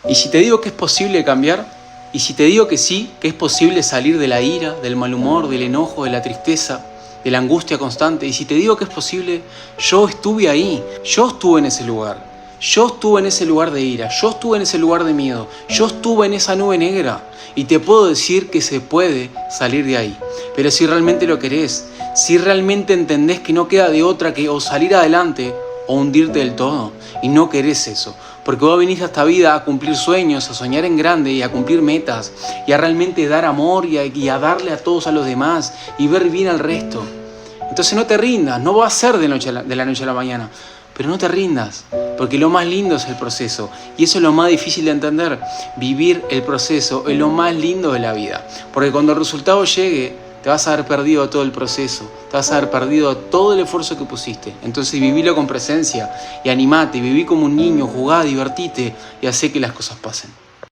Y si te digo que es posible cambiar, y si te digo que sí, que es posible salir de la ira, del mal humor, del enojo, de la tristeza, de la angustia constante, y si te digo que es posible, yo estuve ahí, yo estuve en ese lugar. Yo estuve en ese lugar de ira, yo estuve en ese lugar de miedo, yo estuve en esa nube negra y te puedo decir que se puede salir de ahí. Pero si realmente lo querés, si realmente entendés que no queda de otra que o salir adelante o hundirte del todo, y no querés eso, porque vos viniste a esta vida a cumplir sueños, a soñar en grande y a cumplir metas y a realmente dar amor y a darle a todos a los demás y ver bien al resto. Entonces no te rindas, no va a ser de la noche a la mañana. Pero no te rindas, porque lo más lindo es el proceso. Y eso es lo más difícil de entender. Vivir el proceso es lo más lindo de la vida. Porque cuando el resultado llegue, te vas a haber perdido todo el proceso. Te vas a haber perdido todo el esfuerzo que pusiste. Entonces vivilo con presencia y animate. Viví como un niño, jugá, divertite y hacé que las cosas pasen.